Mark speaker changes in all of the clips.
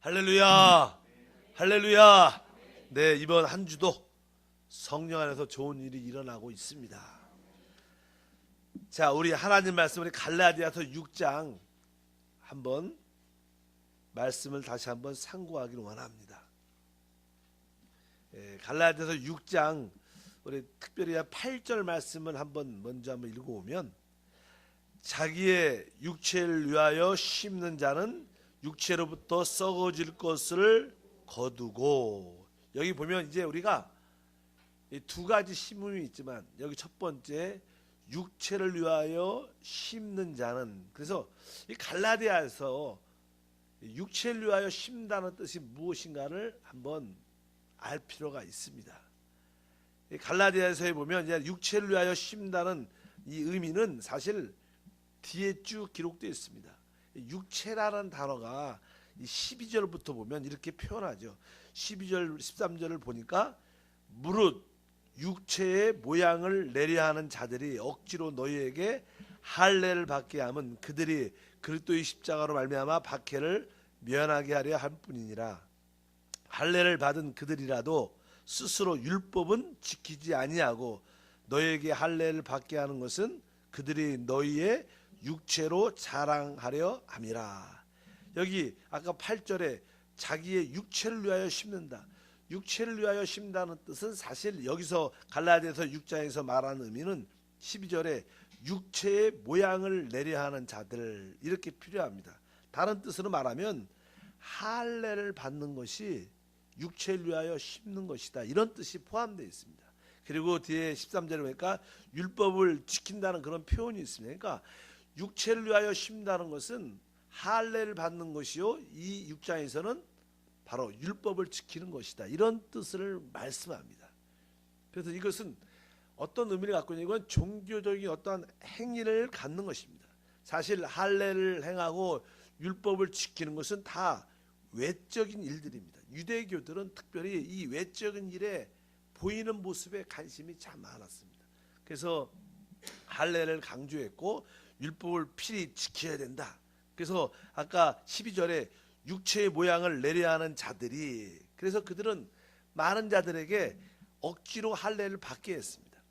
Speaker 1: 할렐루야, 할렐루야. 네, 이번 한 주도 성령 안에서 좋은 일이 일어나고 있습니다. 자, 우리 하나님 말씀, 우리 갈라디아서 6장 한번 말씀을 다시 한번 상고하기를 원합니다. 갈라디아서 6장 우리 특별히 8절 말씀을 먼저 한번 읽어보면, 자기의 육체를 위하여 심는 자는 육체로부터 썩어질 것을 거두고, 여기 보면 이제 우리가 두 가지 심음이 있지만, 여기 첫 번째 육체를 위하여 심는 자는, 그래서 이 갈라디아에서 육체를 위하여 심다는 뜻이 무엇인가를 한번 알 필요가 있습니다. 이 갈라디아에서에 보면 이제 육체를 위하여 심다는 이 의미는 사실 뒤에 쭉 기록되어 있습니다. 육체라는 단어가 12절부터 보면 이렇게 표현하죠. 12절 13절을 보니까, 무릇 육체의 모양을 내려 하는 자들이 억지로 너희에게 할례를 받게 함은 그들이 그리스도의 십자가로 말미암아 박해를 면하게 하려 할 뿐이니라. 할례를 받은 그들이라도 스스로 율법은 지키지 아니하고 너희에게 할례를 받게 하는 것은 그들이 너희의 육체로 자랑하려 함이라. 여기 아까 8절에 자기의 육체를 위하여 심는다, 육체를 위하여 심다는 뜻은 사실 여기서 갈라디아서 6장에서 말하는 의미는 12절에 육체의 모양을 내려 하는 자들, 이렇게 필요합니다. 다른 뜻으로 말하면 할례를 받는 것이 육체를 위하여 심는 것이다, 이런 뜻이 포함되어 있습니다. 그리고 뒤에 13절에 보니까 율법을 지킨다는 그런 표현이 있습니다. 그러니까 육체를 위하여 심다는 것은 할례를 받는 것이요, 이 6장에서는 바로 율법을 지키는 것이다, 이런 뜻을 말씀합니다. 그래서 이것은 어떤 의미를 갖고 있는, 이건 종교적인 어떠한 행위를 갖는 것입니다. 사실 할례를 행하고 율법을 지키는 것은 다 외적인 일들입니다. 유대교들은 특별히 이 외적인 일에 보이는 모습에 관심이 참 많았습니다. 그래서 할례를 강조했고 율법을 필히 지켜야 된다. 그래서 아까 12절에 육체의 모양을 내려야 하는 자들이, 그래서 그들은 많은 자들에게 억지로 할례를 받게 했습니다.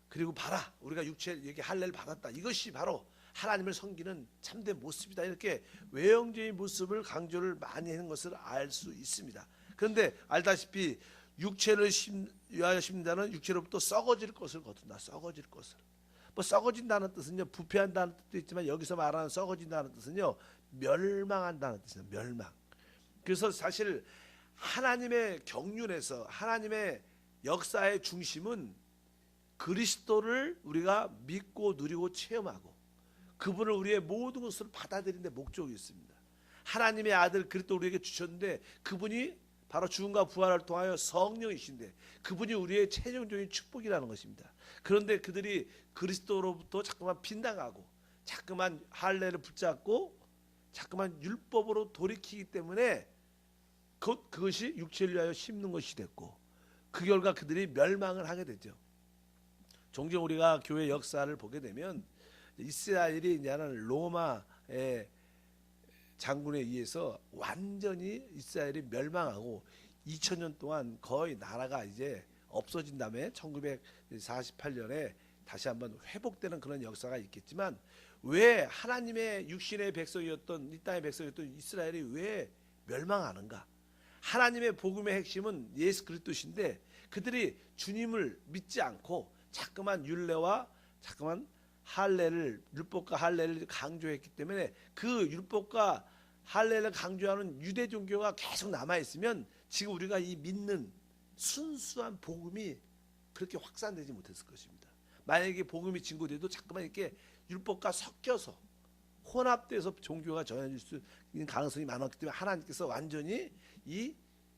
Speaker 1: 그리고 봐라, 우리가 육체에게 할례를 받았다, 이것이 바로 하나님을 섬기는 참된 모습이다, 이렇게 외형적인 모습을 강조를 많이 하는 것을 알 수 있습니다. 그런데 알다시피 육체를 위하여 심는 자는 육체로부터 썩어질 것을 거둔다. 썩어질 것을, 썩어진다는 뜻은요, 부패한다는 뜻도 있지만 여기서 말하는 썩어진다는 뜻은요, 멸망한다는 뜻이에요. 멸망. 그래서 사실 하나님의 경륜에서 하나님의 역사의 중심은 그리스도를 우리가 믿고 누리고 체험하고 그분을 우리의 모든 것을 받아들이는 데 목적이 있습니다. 하나님의 아들 그리스도 우리에게 주셨는데, 그분이 바로 죽음과 부활을 통하여 성령이신데, 그분이 우리의 최종적인 축복이라는 것입니다. 그런데 그들이 그리스도로부터 자꾸만 빗나가고 자꾸만 할례를 붙잡고 자꾸만 율법으로 돌이키기 때문에 그것이 육체를 위하여 심는 것이 됐고, 그 결과 그들이 멸망을 하게 되죠. 종종 우리가 교회 역사를 보게 되면 이스라엘이 이제는 로마의 장군에 의해서 완전히 이스라엘이 멸망하고 2000년 동안 거의 나라가 이제 없어진 다음에 1948년에 다시 한번 회복되는 그런 역사가 있겠지만, 왜 하나님의 육신의 백성이었던, 이 땅의 백성이었던 이스라엘이 왜 멸망하는가? 하나님의 복음의 핵심은 예수 그리스도신데, 그들이 주님을 믿지 않고 자꾸만 율례와 자꾸만 할례를, 율법과 할례를 강조했기 때문에, 그 율법과 할례를 강조하는 유대 종교가 계속 남아 있으면 지금 우리가 이 믿는 순수한 복음이 그렇게 확산되지 못했을 것입니다. 만약에 복음이 증거돼도 자꾸만 이렇게 율법과 섞여서 혼합돼서 종교가 전해질 수 있는 가능성이 많았기 때문에 하나님께서 완전히 이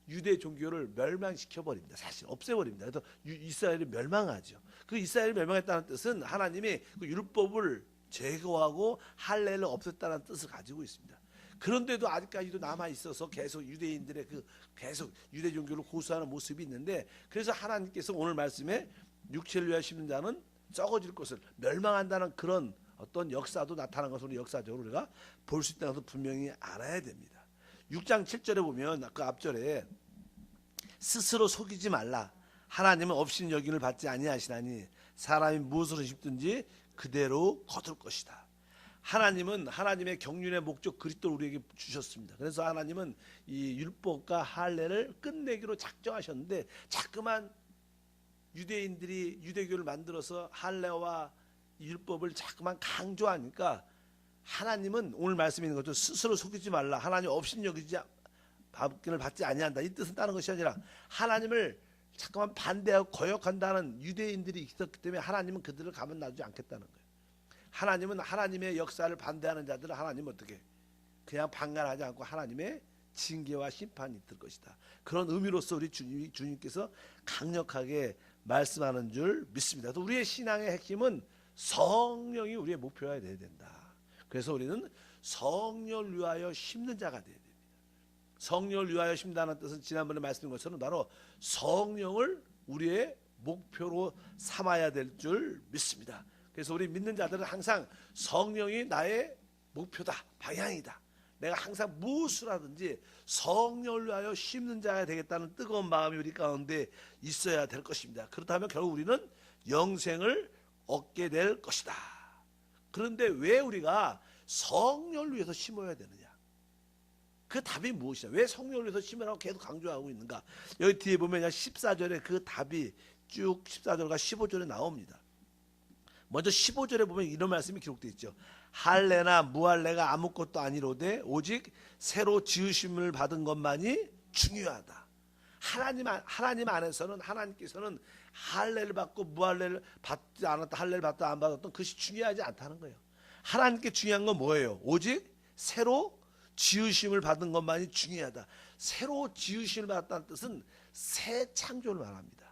Speaker 1: 유대 종교를 멸망시켜 버립니다. 사실 없애버립니다. 그래서 이스라엘이 멸망하죠. 그 이스라엘이 멸망했다는 뜻은 하나님이 그 율법을 제거하고 할례를 없앴다는 뜻을 가지고 있습니다. 그런데도 아직까지도 남아 있어서 계속 유대인들의 계속 유대 종교를 고수하는 모습이 있는데, 그래서 하나님께서 오늘 말씀에 육체를 위하여 심는 자는 썩어질 것을, 멸망한다는 그런 어떤 역사도 나타난 것으로 역사적으로 우리가 볼 수 있다는 것을 분명히 알아야 됩니다. 6장 7절에 보면 그 앞절에 스스로 속이지 말라. 하나님은 없인 여김을 받지 아니하시나니 사람이 무엇으로 심든지 그대로 거둘 것이다. 하나님은 하나님의 경륜의 목적 그리스도를 우리에게 주셨습니다. 그래서 하나님은 이 율법과 할례를 끝내기로 작정하셨는데 자꾸만 유대인들이 유대교를 만들어서 할례와 율법을 자꾸만 강조하니까 하나님은 오늘 말씀에 있는 것처럼 스스로 속이지 말라. 하나님 없인 여기지 받기를 받지 아니한다. 이 뜻은 다른 것이 아니라 하나님을 자꾸만 반대하고 거역한다는 유대인들이 있었기 때문에 하나님은 그들을 가만 놔두지 않겠다는 거예요. 하나님은 하나님의 역사를 반대하는 자들을 하나님은 어떻게 그냥 방관하지 않고 하나님의 징계와 심판이 있을 것이다. 그런 의미로서 우리 주님께서 강력하게 말씀하는 줄 믿습니다. 또 우리의 신앙의 핵심은 성령이 우리의 목표가 되어야 된다. 그래서 우리는 성령을 위하여 심는 자가 되어야 됩니다. 성령을 위하여 심는다는 뜻은 지난번에 말씀드린 것처럼 바로 성령을 우리의 목표로 삼아야 될 줄 믿습니다. 그래서 우리 믿는 자들은 항상 성령이 나의 목표다, 방향이다. 내가 항상 무엇을 하든지 성령을 위하여 심는 자가 되겠다는 뜨거운 마음이 우리 가운데 있어야 될 것입니다. 그렇다면 결국 우리는 영생을 얻게 될 것이다. 그런데 왜 우리가 성령을 위해서 심어야 되느냐? 그 답이 무엇이냐? 왜 성령을 위해서 심으라고 계속 강조하고 있는가? 여기 뒤에 보면 14절에 그 답이 쭉 14절과 15절에 나옵니다. 먼저 15절에 보면 이런 말씀이 기록되어 있죠. 할례나 무할례가 아무것도 아니로되 오직 새로 지으심을 받은 것만이 중요하다. 하나님 안에서는 하나님께서는 할례를 받고 무할례를 받지 않았다, 할례를 받다 안 받았던 그것이 중요하지 않다는 거예요. 하나님께 중요한 건 뭐예요? 오직 새로 지으심을 받은 것만이 중요하다. 새로 지으심을 받았다는 뜻은 새 창조를 말합니다.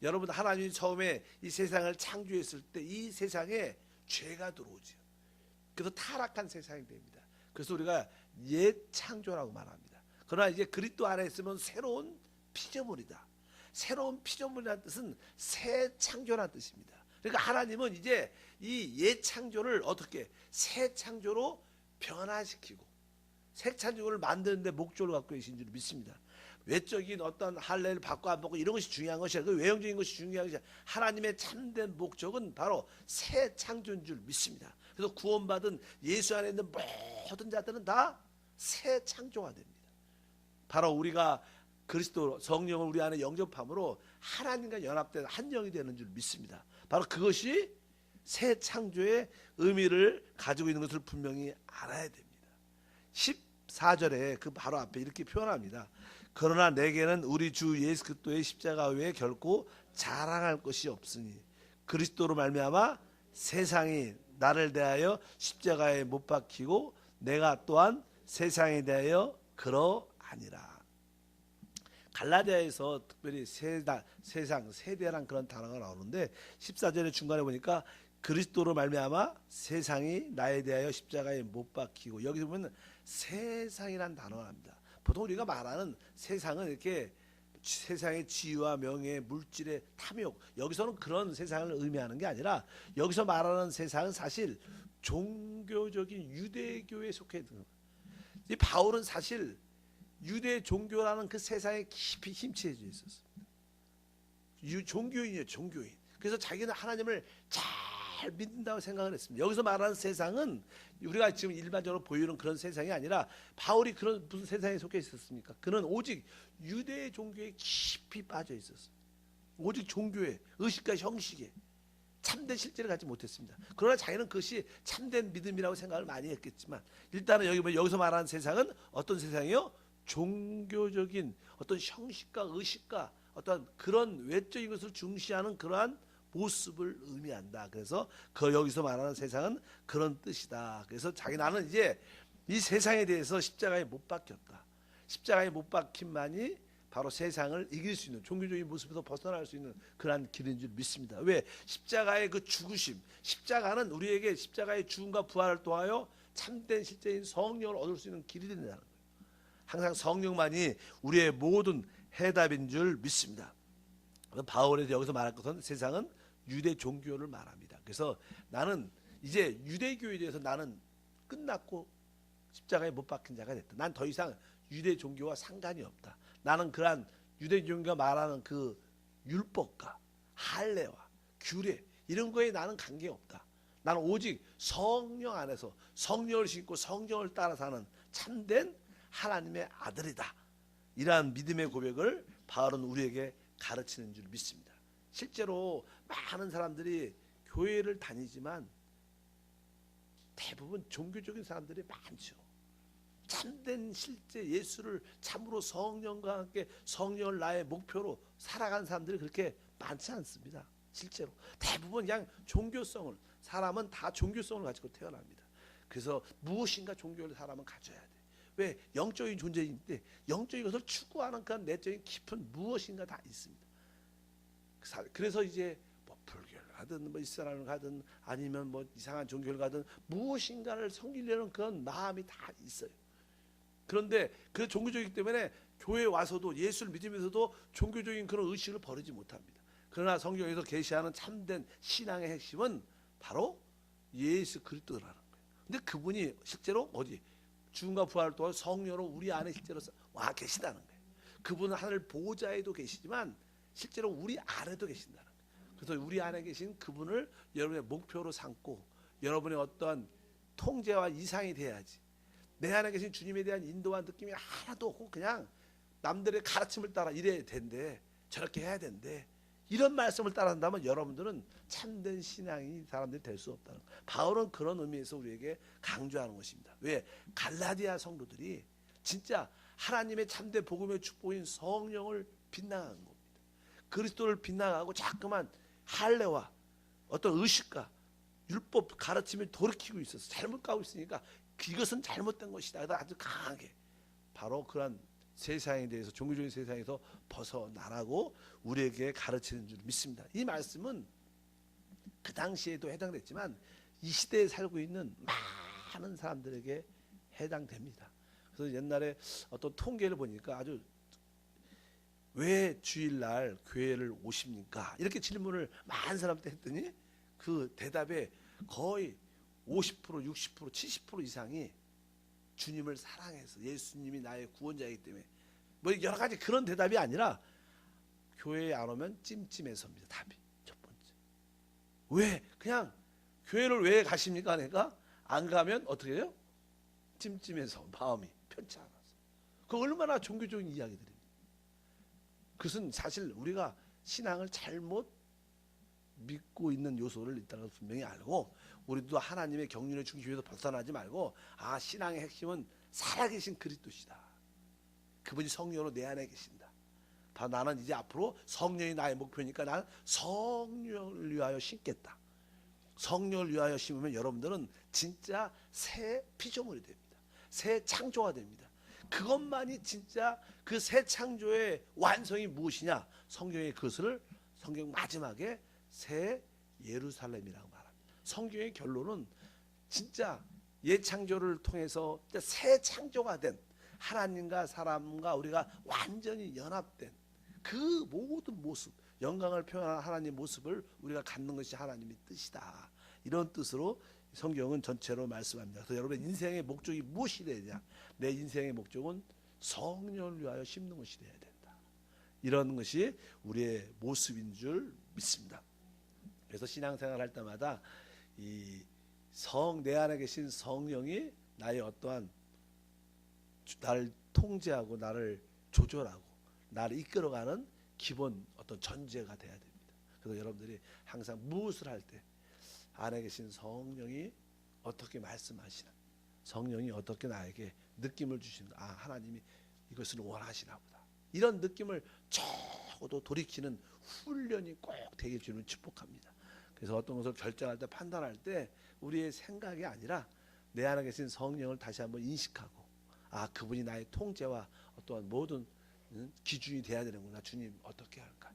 Speaker 1: 여러분, 하나님이 처음에 이 세상을 창조했을 때 이 세상에 죄가 들어오죠. 그래서 타락한 세상이 됩니다. 그래서 우리가 옛 창조라고 말합니다. 그러나 이제 그리스도 안에 있으면 새로운 피조물이다. 새로운 피조물이라는 뜻은 새 창조라는 뜻입니다. 그러니까 하나님은 이제 이 옛 창조를 어떻게 새 창조로 변화시키고 새 창조를 만드는 데 목적을 갖고 계신 줄 믿습니다. 외적인 어떤 할례를 받고 안 받고 이런 것이 중요한 것이 아니라 그 외형적인 것이 중요한 것이 아니라 하나님의 참된 목적은 바로 새 창조인 줄 믿습니다. 그래서 구원받은 예수 안에 있는 모든 자들은 다 새 창조가 됩니다. 바로 우리가 그리스도 성령을 우리 안에 영접함으로 하나님과 연합된 한 영이 되는 줄 믿습니다. 바로 그것이 새 창조의 의미를 가지고 있는 것을 분명히 알아야 됩니다. 14절에 그 바로 앞에 이렇게 표현합니다. 그러나 내게는 우리 주 예수 그리스도의 십자가 외에 결코 자랑할 것이 없으니 그리스도로 말미암아 세상이 나를 대하여 십자가에 못 박히고 내가 또한 세상에 대하여 그러하니라. 갈라디아에서 특별히 세상, 세대란 그런 단어가 나오는데 14절의 중간에 보니까 그리스도로 말미암아 세상이 나에 대하여 십자가에 못 박히고 여기서 보면 세상이란 단어가 나옵니다. 보통 우리가 말하는 세상은 이렇게 세상의 지위와 명예, 물질의 탐욕, 여기서는 그런 세상을 의미하는 게 아니라 여기서 말하는 세상은 사실 종교적인 유대교에 속해 있는 거예요. 이 바울은 사실 유대 종교라는 그 세상에 깊이 힘취해져 있었습니다. 종교인이에요, 종교인. 그래서 자기는 하나님을 잘 믿는다고 생각을 했습니다. 여기서 말하는 세상은 우리가 지금 일반적으로 보이는 그런 세상이 아니라 바울이 그런 무슨 세상에 속해 있었습니까? 그는 오직 유대 종교에 깊이 빠져 있었습니다. 오직 종교에, 의식과 형식에 참된 실제를 갖지 못했습니다. 그러나 자기는 그것이 참된 믿음이라고 생각을 많이 했겠지만 일단은 여기서 말하는 세상은 어떤 세상이요? 종교적인 어떤 형식과 의식과 어떤 그런 외적인 것을 중시하는 그러한 모습을 의미한다. 그래서 여기서 말하는 세상은 그런 뜻이다. 그래서 나는 이제 이 세상에 대해서 십자가에 못 박혔다. 십자가에 못 박힘만이 바로 세상을 이길 수 있는 종교적인 모습에서 벗어날 수 있는 그러한 길인 줄 믿습니다. 왜? 십자가의 그 죽으심, 십자가는 우리에게 십자가의 죽음과 부활을 통하여 참된 실제인 성령을 얻을 수 있는 길이 된다는 거예요. 항상 성령만이 우리의 모든 해답인 줄 믿습니다. 바울에서 여기서 말할 것은 세상은 유대 종교를 말합니다. 그래서 나는 이제 유대교에 대해서 나는 끝났고 십자가에 못 박힌 자가 됐다. 난 더 이상 유대 종교와 상관이 없다. 나는 그러한 유대 종교가 말하는 그 율법과 할례와 규례 이런 거에 나는 관계없다. 나는 오직 성령 안에서 성령을 신고 성령을 따라 사는 참된 하나님의 아들이다. 이러한 믿음의 고백을 바울은 우리에게 가르치는 줄 믿습니다. 실제로 많은 사람들이 교회를 다니지만 대부분 종교적인 사람들이 많죠. 참된 실제 예수를 참으로 성령과 함께 성령을 나의 목표로 살아간 사람들이 그렇게 많지 않습니다. 실제로 대부분 그냥 종교성을, 사람은 다 종교성을 가지고 태어납니다. 그래서 무엇인가 종교를 사람은 가져야 돼. 왜? 영적인 존재인데 영적인 것을 추구하는 그런 내적인 깊은 무엇인가 다 있습니다. 그래서 이제 뭐 불교를 가든 뭐 이슬람을 가든 아니면 뭐 이상한 종교를 가든 무엇인가를 섬기려는 그런 마음이 다 있어요. 그런데 그 종교적이기 때문에 교회에 와서도 예수를 믿으면서도 종교적인 그런 의식을 버리지 못합니다. 그러나 성경에서 계시하는 참된 신앙의 핵심은 바로 예수 그리스도라는 거예요. 근데 그분이 실제로 어디 죽음과 부활을 통한 성령으로 우리 안에 실제로 와 계시다는 거예요. 그분은 하늘 보좌에도 계시지만 실제로 우리 안에도 계신다는 거예요. 그래서 우리 안에 계신 그분을 여러분의 목표로 삼고 여러분의 어떠한 통제와 이상이 돼야지. 내 안에 계신 주님에 대한 인도와 느낌이 하나도 없고 그냥 남들의 가르침을 따라 이래야 된대, 저렇게 해야 된대, 이런 말씀을 따라한다면 여러분들은 참된 신앙이 사람들이 될 수 없다는 거예요. 바울은 그런 의미에서 우리에게 강조하는 것입니다. 왜? 갈라디아 성도들이 진짜 하나님의 참된 복음의 축복인 성령을 빗나가는 겁니다. 그리스도를 빗나가고 자꾸만 할례와 어떤 의식과 율법 가르침을 돌이키고 있어서 잘못 가고 있으니까 이것은 잘못된 것이다. 아주 강하게 바로 그런 세상에 대해서 종교적인 세상에서 벗어나라고 우리에게 가르치는 줄 믿습니다. 이 말씀은 그 당시에도 해당됐지만 이 시대에 살고 있는 많은 사람들에게 해당됩니다. 그래서 옛날에 어떤 통계를 보니까 아주 왜 주일날 교회를 오십니까? 이렇게 질문을 많은 사람한테 했더니 그 대답에 거의 50%, 60%, 70% 이상이 주님을 사랑해서 예수님이 나의 구원자이기 때문에 뭐 여러 가지 그런 대답이 아니라 교회에 안 오면 찜찜해서입니다. 답이 첫 번째. 왜? 그냥 교회를 왜 가십니까? 그러니까 안 가면 어떻게 해요? 찜찜해서 마음이 편치 않아서. 그 얼마나 종교적인 이야기들입니다. 그것은 사실 우리가 신앙을 잘못 믿고 있는 요소를 일단 분명히 알고 우리도 하나님의 경륜의 중심에서 벗어나지 말고 신앙의 핵심은 살아계신 그리스도시다. 그분이 성령으로 내 안에 계신다. 나는 이제 앞으로 성령이 나의 목표니까 나는 성령을 위하여 심겠다. 성령을 위하여 심으면 여러분들은 진짜 새 피조물이 됩니다. 새 창조가 됩니다. 그것만이 진짜 그 새 창조의 완성이 무엇이냐? 성경의 그것을 성경 마지막에 새 예루살렘이라고 말합니다. 성경의 결론은 진짜 예창조를 통해서 새 창조가 된 하나님과 사람과 우리가 완전히 연합된 그 모든 모습, 영광을 표현하는 하나님의 모습을 우리가 갖는 것이 하나님의 뜻이다. 이런 뜻으로 성경은 전체로 말씀합니다. 그래서 여러분의 인생의 목적이 무엇이 되냐? 내 인생의 목적은 성령을 위하여 심는 것이 되어야 된다. 이런 것이 우리의 모습인 줄 믿습니다. 그래서 신앙생활 할 때마다 내 안에 계신 성령이 나의 어떠한 나를 통제하고 나를 조절하고 나를 이끌어가는 기본 어떤 전제가 돼야 됩니다. 그래서 여러분들이 항상 무엇을 할 때 안에 계신 성령이 어떻게 말씀하시나, 성령이 어떻게 나에게 느낌을 주시나, 하나님이 이것을 원하시나 보다. 이런 느낌을 적어도 돌이키는 훈련이 꼭 되게 주는 축복합니다. 그래서 어떤 것을 결정할 때 판단할 때 우리의 생각이 아니라 내 안에 계신 성령을 다시 한번 인식하고 그분이 나의 통제와 어떠한 모든 기준이 돼야 되는구나. 주님 어떻게 할까?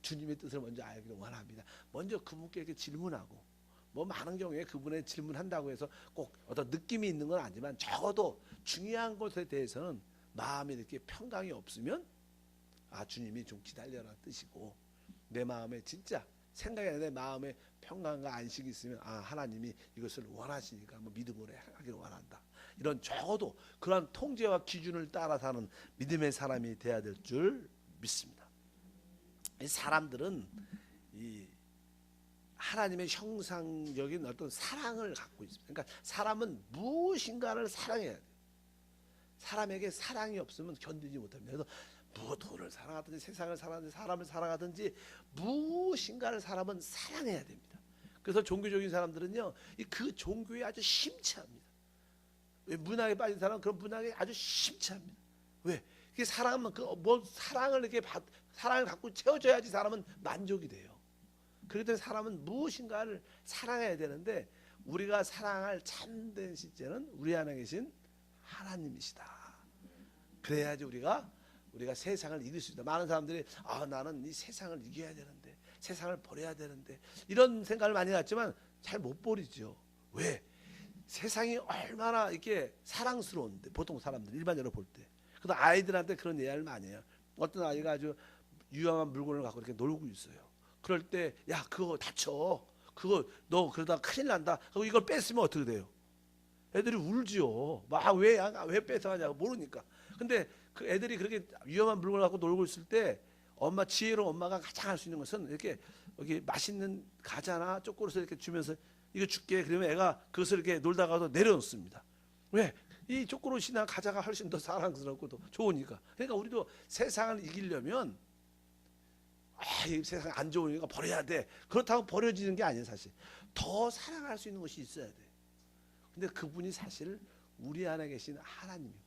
Speaker 1: 주님의 뜻을 먼저 알기를 원합니다. 먼저 그분께 이렇게 질문하고 뭐 많은 경우에 그분의 질문한다고 해서 꼭 어떤 느낌이 있는 건 아니지만 적어도 중요한 것에 대해서는 마음에 이렇게 평강이 없으면 주님이 좀 기다려라 뜻이고 내 마음에 진짜 생각이 아니라 내 마음에 평강과 안식이 있으면 하나님이 이것을 원하시니까 한번 믿음으로 하기를 원한다. 이런 적어도 그러한 통제와 기준을 따라 사는 믿음의 사람이 돼야 될 줄 믿습니다. 이 사람들은 이 하나님의 형상적인 어떤 사랑을 갖고 있습니다. 그러니까 사람은 무엇인가를 사랑해야 돼요. 사람에게 사랑이 없으면 견디지 못합니다. 그래서 뭐 돈을 사랑하든지 세상을 사랑하든지 사람을 사랑하든지 무엇인가를 사람은 사랑해야 됩니다. 그래서 종교적인 사람들은요, 그 종교에 아주 심취합니다. 문학에 빠진 사람은 그런 문학에 아주 심취합니다. 왜? 이게 사람은 뭐 사랑을 이렇게 사랑을 갖고 채워줘야지 사람은 만족이 돼요. 그렇기 때문에 사람은 무엇인가를 사랑해야 되는데 우리가 사랑할 참된 실제는 우리 안에 계신 하나님이시다. 그래야지 우리가 세상을 이길 수 있다. 많은 사람들이 나는 이 세상을 이겨야 되는데 세상을 버려야 되는데 이런 생각을 많이 갖지만 잘 못 버리죠. 왜? 세상이 얼마나 이렇게 사랑스러운데 보통 사람들 일반적으로 볼 때. 그래도 아이들한테 그런 이야기를 많이 해요. 어떤 아이가 아주 유용한 물건을 갖고 이렇게 놀고 있어요. 그럴 때 야 그거 다쳐. 그거 너 그러다 큰일 난다. 그리고 이걸 뺐으면 어떻게 돼요? 애들이 울지요. 막 왜 뺏어가냐고 모르니까. 근데 그 애들이 그렇게 위험한 물건을 갖고 놀고 있을 때 지혜로운 엄마가 가장 할 수 있는 것은 이렇게 여기 맛있는 과자나 초콜릿을 이렇게 주면서 이거 줄게. 그러면 애가 그것을 이렇게 놀다가도 내려놓습니다. 왜? 이 초콜릿이나 과자가 훨씬 더 사랑스럽고 더 좋으니까. 그러니까 우리도 세상을 이기려면 이 세상 안 좋으니까 버려야 돼. 그렇다고 버려지는 게 아니에요, 사실. 더 사랑할 수 있는 것이 있어야 돼. 근데 그분이 사실 우리 안에 계신 하나님이고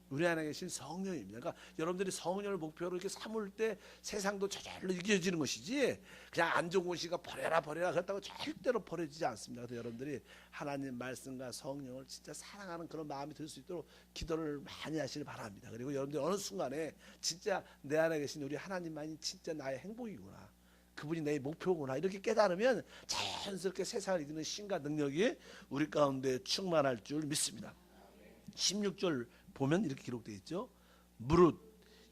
Speaker 1: 우리 안에 계신 성령입니다. 그러니까 여러분들이 성령을 목표로 이렇게 삼을 때 세상도 저절로 이겨지는 것이지 그냥 안 좋은 것이니까 버려라 그렇다고 절대로 버려지지 않습니다. 그래서 여러분들이 하나님 말씀과 성령을 진짜 사랑하는 그런 마음이 들 수 있도록 기도를 많이 하시길 바랍니다. 그리고 여러분들이 어느 순간에 진짜 내 안에 계신 우리 하나님만이 진짜 나의 행복이구나. 그분이 내 목표구나. 이렇게 깨달으면 자연스럽게 세상을 이기는 신과 능력이 우리 가운데 충만할 줄 믿습니다. 16절 보면 이렇게 기록되어 있죠. 무릇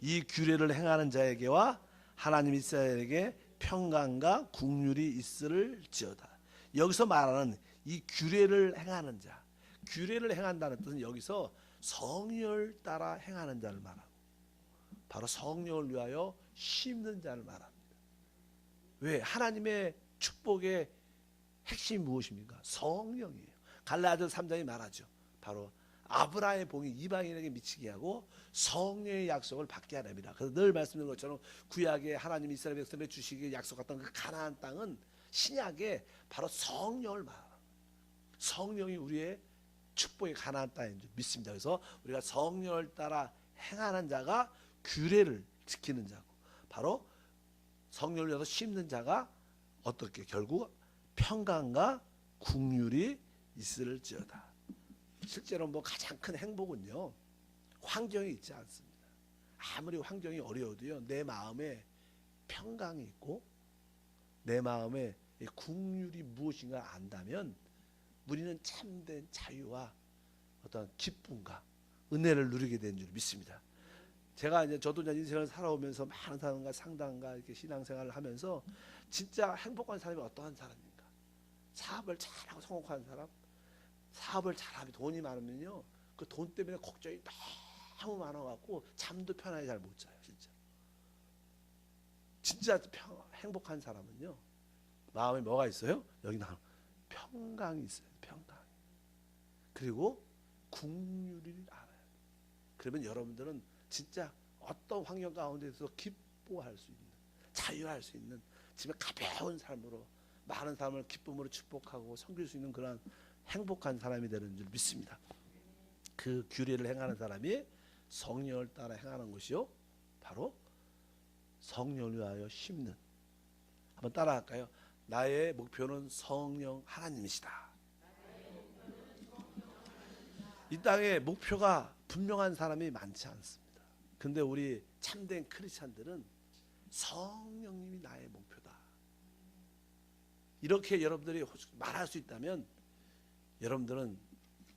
Speaker 1: 이 규례를 행하는 자에게와 하나님 이스라엘에게 평강과 국률이 있을지어다. 여기서 말하는 이 규례를 행하는 자, 규례를 행한다는 뜻은 여기서 성령을 따라 행하는 자를 말하고 바로 성령을 위하여 심는 자를 말합니다. 왜? 하나님의 축복의 핵심이 무엇입니까? 성령이에요. 갈라디아서 3장이 말하죠. 바로 아브라함의 복이 이방인에게 미치게 하고 성령의 약속을 받게 하랍니다. 그래서 늘 말씀드린 것처럼 구약에 하나님 이스라엘 백성에게 주시기에 약속했던 그 가나안 땅은 신약에 바로 성령을 말합니다. 성령이 우리의 축복의 가나안 땅인 줄 믿습니다. 그래서 우리가 성령을 따라 행하는 자가 규례를 지키는 자고 바로 성령을 위해서 심는 자가 어떻게 결국 평강과 국률이 있을지어다. 실제로 가장 큰 행복은요 환경이 있지 않습니다. 아무리 환경이 어려워도요 내 마음에 평강이 있고 내 마음에 국률이 무엇인가 안다면 우리는 참된 자유와 어떤 기쁨과 은혜를 누리게 된 줄 믿습니다. 제가 저도 인생을 살아오면서 많은 사람과 상담과 이렇게 신앙생활을 하면서 진짜 행복한 사람이 어떠한 사람인가? 사업을 잘하고 성공한 사람, 사업을 잘하면 돈이 많으면요 그 돈 때문에 걱정이 너무 많아갖고 잠도 편하게 잘 못 자요. 진짜 행복한 사람은요 마음에 뭐가 있어요? 여기 나오는 평강이 있어요. 평강. 그리고 국률을 알아요. 그러면 여러분들은 진짜 어떤 환경 가운데서 기뻐할 수 있는, 자유할 수 있는 집에 가벼운 삶으로 많은 사람을 기쁨으로 축복하고 섬길 수 있는 그런 행복한 사람이 되는 줄 믿습니다. 그 규례를 행하는 사람이 성령을 따라 행하는 것이요 바로 성령을 위하여 심는. 한번 따라할까요? 나의 목표는 성령 하나님이시다. 이 땅에 목표가 분명한 사람이 많지 않습니다. 근데 우리 참된 크리스찬들은 성령님이 나의 목표다. 이렇게 여러분들이 말할 수 있다면 여러분들은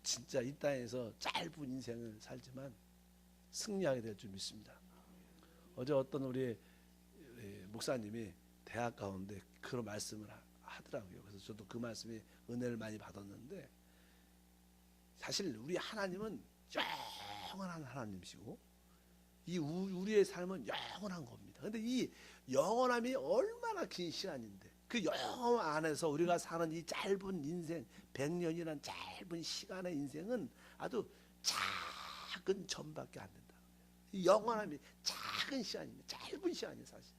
Speaker 1: 진짜 이 땅에서 짧은 인생을 살지만 승리하게 될 줄 믿습니다. 어제 어떤 우리 목사님이 대학 가운데 그런 말씀을 하더라고요. 그래서 저도 그 말씀에 은혜를 많이 받았는데 사실 우리 하나님은 영원한 하나님이시고 이 우리의 삶은 영원한 겁니다. 근데 이 영원함이 얼마나 긴 시간인데 그 영원 안에서 우리가 사는 이 짧은 인생 100년이란 짧은 시간의 인생은 아주 작은 점밖에 안 된다. 이 영원함이 작은 시간입니다. 짧은 시간이에요 사실.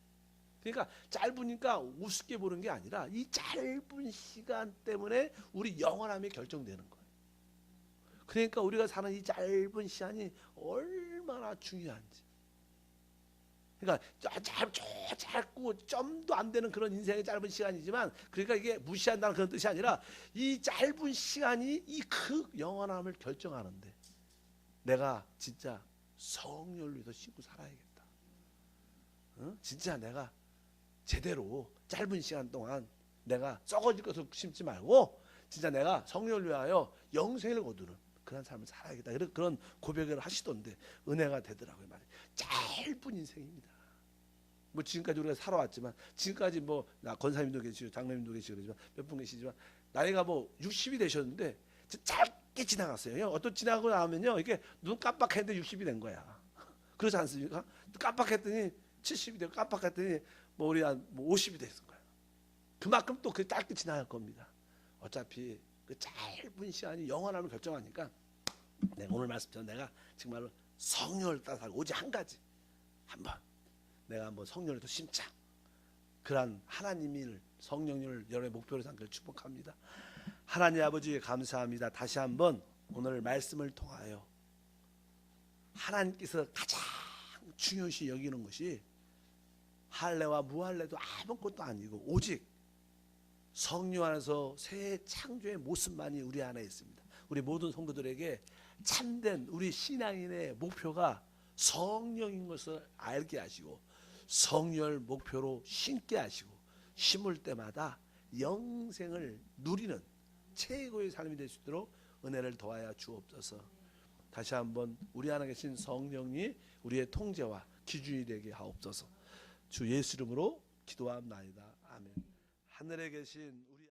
Speaker 1: 그러니까 짧으니까 우습게 보는 게 아니라 이 짧은 시간 때문에 우리 영원함이 결정되는 거예요. 그러니까 우리가 사는 이 짧은 시간이 얼마나 중요한지. 그러니까 짧고 점도 안 되는 그런 인생의 짧은 시간이지만 그러니까 이게 무시한다는 그런 뜻이 아니라 이 짧은 시간이 이 그 영원함을 결정하는데 내가 진짜 성령을 위해서 심고 살아야겠다. 진짜 내가 제대로 짧은 시간 동안 내가 썩어질 것을 심지 말고 진짜 내가 성령을 위하여 영생을 거두는 그런 삶을 살아야겠다. 그런 고백을 하시던데 은혜가 되더라고요. 짧은 인생입니다. 뭐 지금까지 우리가 살아왔지만 지금까지 뭐 나 권사님도 계시고 장로님도 계시고 그러지만 몇 분 계시지만 나이가 뭐 60이 되셨는데 짧게 지나갔어요. 어떤 지나고 나면요 이게 눈 깜빡했는데 60이 된 거야. 그렇지 않습니까? 깜빡했더니 70이 되고 깜빡했더니 뭐 우리 한 50이 됐을 거예요. 그만큼 또 그 짧게 지나갈 겁니다. 어차피 그 짧은 시간이 영원함을 결정하니까 내가 오늘 말씀처럼 내가 정말로 성령을 따라 살고 오직 한 가지 한번 내가 한번 성령을 더 심자. 그러한 하나님을 성령을 여러분의 목표로 삼기를 축복합니다. 하나님 아버지 감사합니다. 다시 한번 오늘 말씀을 통하여 하나님께서 가장 중요시 여기는 것이 할례와 무할례도 아무것도 아니고 오직 성령 안에서 새 창조의 모습만이 우리 안에 있습니다. 우리 모든 성도들에게 참된 우리 신앙인의 목표가 성령인 것을 알게 하시고 성령을 목표로 심게 하시고 심을 때마다 영생을 누리는 최고의 삶이 될 수 있도록 은혜를 더하여 주옵소서. 다시 한번 우리 안에 계신 성령이 우리의 통제와 기준이 되게 하옵소서. 주 예수 이름으로 기도합나이다. 아멘. 하늘에 계신 우리